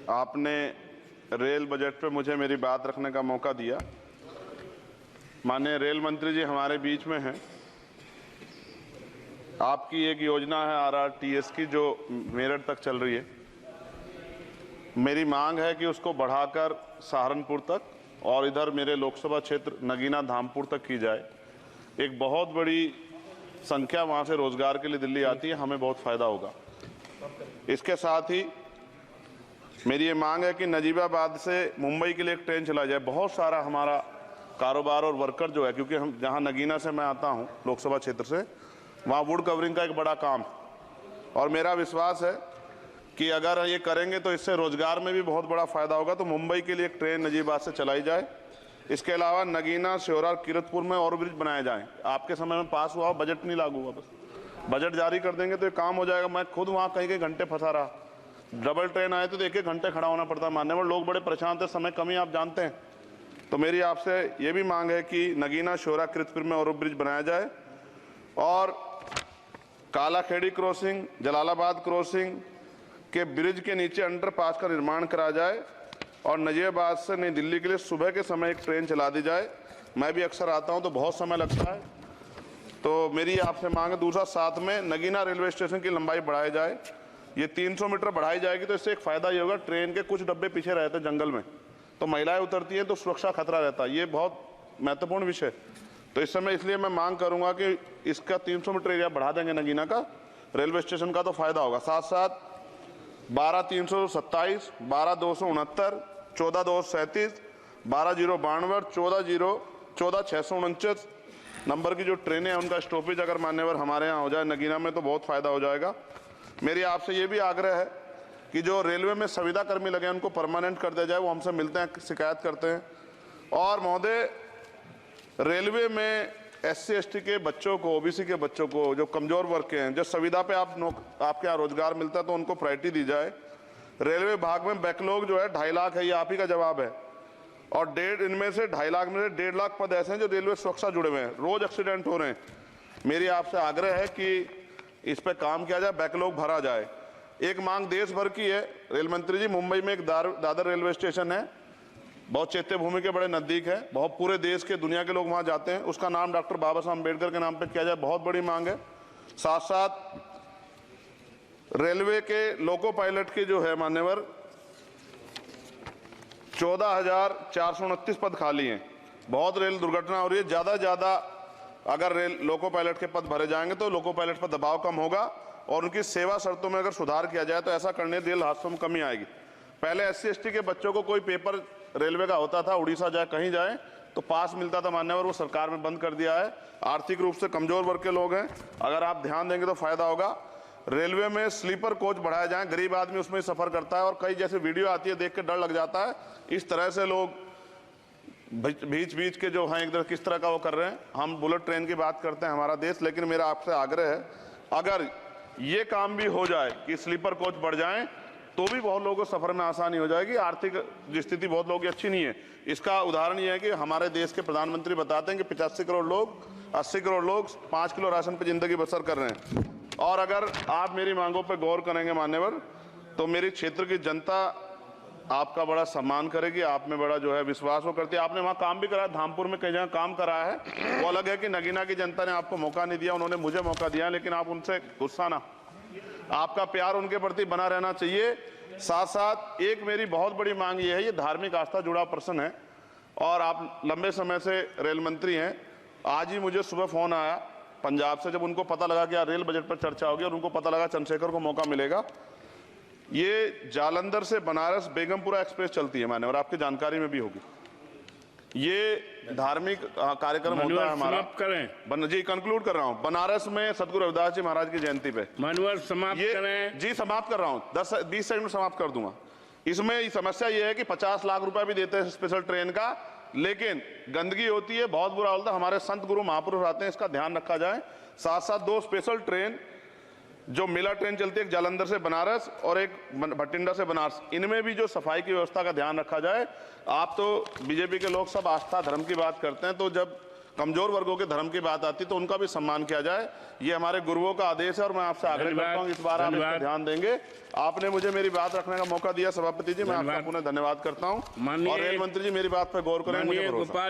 आपने rail budget पे मुझे मेरी बात रखने का मौका दिया। माननीय रेल मंत्री जी हमारे बीच में हैं। आपकी एक योजना है RRTS की जो मेरठ तक चल रही है। मेरी मांग है कि उसको बढ़ाकर सहारनपुर तक और इधर मेरे लोकसभा क्षेत्र नगीना धामपुर तक की जाए। एक बहुत बड़ी संख्या वहाँ से रोजगार के लिए दिल्ली आती है, हमें बहुत फायदा होगा। इसके साथ ही मेरी ये मांग है कि नजीबाबाद से मुंबई के लिए एक ट्रेन चला जाए। बहुत सारा हमारा कारोबार और वर्कर जो है, क्योंकि हम जहाँ नगीना से मैं आता हूँ लोकसभा क्षेत्र से, वहाँ वुड कवरिंग का एक बड़ा काम, और मेरा विश्वास है कि अगर ये करेंगे तो इससे रोजगार में भी बहुत बड़ा फायदा होगा। तो मुंबई के लिए एक ट्रेन नजीबाबाद से चलाई जाए। इसके अलावा नगीना, श्योरा, किरतपुर में और ब्रिज बनाए जाएं। आपके समय में पास हुआ, बजट नहीं लागू हुआ, बस बजट जारी कर देंगे तो ये काम हो जाएगा। मैं खुद वहाँ कई घंटे फंसा रहा। डबल ट्रेन आए तो 1-1 घंटे खड़ा होना पड़ता। मान्यवर लोग बड़े परेशान थे, समय कमी आप जानते हैं। तो मेरी आपसे ये भी मांग है कि नगीना, श्योरा, किरतपुर में और ब्रिज बनाया जाए और कालाखेड़ी क्रॉसिंग, जलालाबाद क्रॉसिंग के ब्रिज के नीचे अंडरपास का निर्माण करा जाए और नजीबाबाद से नई दिल्ली के लिए सुबह के समय एक ट्रेन चला दी जाए। मैं भी अक्सर आता हूं तो बहुत समय लगता है। तो मेरी आपसे मांग है। दूसरा, साथ में नगीना रेलवे स्टेशन की लंबाई बढ़ाई जाए। ये 300 मीटर बढ़ाई जाएगी तो इससे एक फायदा ये होगा, ट्रेन के कुछ डब्बे पीछे रहते हैं जंगल में, तो महिलाएं उतरती हैं तो सुरक्षा खतरा रहता है। ये बहुत महत्वपूर्ण विषय। तो इस समय इसलिए मैं मांग करूंगा कि इसका 300 मीटर एरिया बढ़ा देंगे नगीना का रेलवे स्टेशन का, तो फायदा होगा। साथ साथ 12-327, 12-269, 14-237, 12-092, 14-649 नंबर की जो ट्रेनें हैं उनका स्टॉपेज अगर मान्यवर हमारे यहाँ हो जाए नगीना में तो बहुत फायदा हो जाएगा। मेरी आपसे ये भी आग्रह है कि जो रेलवे में संविदा कर्मी लगे हैं उनको परमानेंट कर दिया जाए। वो हमसे मिलते हैं, शिकायत करते हैं। और महोदय, रेलवे में SC/ST के बच्चों को, OBC के बच्चों को, जो कमजोर वर्ग के हैं, जो संविदा पे आपके यहाँ रोजगार मिलता है तो उनको प्रायोरिटी दी जाए। रेलवे विभाग में बैकलॉग जो है 2.5 लाख है, ये आप ही का जवाब है। और इनमें से 2.5 लाख में से 1.5 लाख पद ऐसे हैं जो रेलवे सुरक्षा जुड़े हुए हैं। रोज एक्सीडेंट हो रहे हैं। मेरी आपसे आग्रह है कि इस पर काम किया जाए, बैकलॉग भरा जाए। एक मांग देश भर की है रेल मंत्री जी। मुंबई में एक दादर रेलवे स्टेशन है, बहुत चैत्य भूमि के बड़े नजदीक है, बहुत पूरे देश के, दुनिया के लोग वहां जाते हैं। उसका नाम डॉक्टर बाबा साहब अम्बेडकर के नाम पे किया जाए, बहुत बड़ी मांग है। साथ साथ रेलवे के लोको पायलट के जो है मान्यवर 14,429 पद खाली हैं। बहुत रेल दुर्घटना हो रही है। ज्यादा अगर रेल लोको पायलट के पद भरे जाएंगे तो लोको पायलट पर दबाव कम होगा और उनकी सेवा शर्तों में अगर सुधार किया जाए तो ऐसा करने रेल हादसों में कमी आएगी। पहले SC/ST के बच्चों को कोई पेपर रेलवे का होता था, उड़ीसा जाए कहीं जाए तो पास मिलता था मान्यवर, वो सरकार में बंद कर दिया है। आर्थिक रूप से कमजोर वर्ग के लोग हैं, अगर आप ध्यान देंगे तो फायदा होगा। रेलवे में स्लीपर कोच बढ़ाया जाए, गरीब आदमी उसमें सफर करता है और कई जैसे वीडियो आती है देख के डर लग जाता है। इस तरह से लोग बीच के जो हैं एक किस तरह का वो कर रहे हैं। हम बुलेट ट्रेन की बात करते हैं हमारा देश, लेकिन मेरा आपसे आग्रह है अगर ये काम भी हो जाए कि स्लीपर कोच बढ़ जाएं तो भी बहुत लोगों को सफर में आसानी हो जाएगी। आर्थिक स्थिति बहुत लोगों की अच्छी नहीं है। इसका उदाहरण ये है कि हमारे देश के प्रधानमंत्री बताते हैं कि 85 करोड़ लोग, 80 करोड़ लोग 5 किलो राशन पर जिंदगी बसर कर रहे हैं। और अगर आप मेरी मांगों पर गौर करेंगे मान्यवर तो मेरी क्षेत्र की जनता आपका बड़ा सम्मान करेगी, आप में बड़ा जो है विश्वास वो करती है। आपने वहाँ काम भी कराया, धामपुर में कई जगह काम कराया है। वो अलग है कि नगीना की जनता ने आपको मौका नहीं दिया, उन्होंने मुझे मौका दिया, लेकिन आप उनसे गुस्सा ना, आपका प्यार उनके प्रति बना रहना चाहिए। साथ साथ एक मेरी बहुत बड़ी मांग ये है, ये धार्मिक आस्था जुड़ा प्रश्न है और आप लंबे समय से रेल मंत्री हैं। आज ही मुझे सुबह फोन आया पंजाब से, जब उनको पता लगा कि यार रेल बजट पर चर्चा होगी और उनको पता लगा चंद्रशेखर को मौका मिलेगा। ये जालंधर से बनारस बेगमपुरा एक्सप्रेस चलती है मान्यवर, आपकी जानकारी में भी होगी। ये धार्मिक कार्यक्रम होता है हमारा। समाप्त करें जी, कंक्लूड कर रहा हूँ। बनारस में सदगुरु रविदास जी महाराज की जयंती पे मानवर समाप्त करें। जी समाप्त कर रहा हूँ, 10-20 सेकंड में समाप्त कर दूंगा। इसमें समस्या ये है कि 50 लाख रुपए भी देते हैं स्पेशल ट्रेन का, लेकिन गंदगी होती है, बहुत बुरा होता है। हमारे संत गुरु महापुरुष आते हैं, इसका ध्यान रखा जाए। साथ साथ 2 स्पेशल ट्रेन जो मिला ट्रेन चलती है, एक जालंधर से बनारस और एक भटिंडा से बनारस, इनमें भी जो सफाई की व्यवस्था का ध्यान रखा जाए। आप तो बीजेपी के लोग सब आस्था धर्म की बात करते हैं, तो जब कमजोर वर्गों के धर्म की बात आती है तो उनका भी सम्मान किया जाए। ये हमारे गुरुओं का आदेश है और मैं आपसे आग्रह करता हूँ इस बार आप इस पर ध्यान देंगे। आपने मुझे मेरी बात रखने का मौका दिया सभापति जी, मैं आपका पुनः धन्यवाद करता हूँ। और रेल मंत्री जी मेरी बात पर गौर करें, मुझे भरोसा है।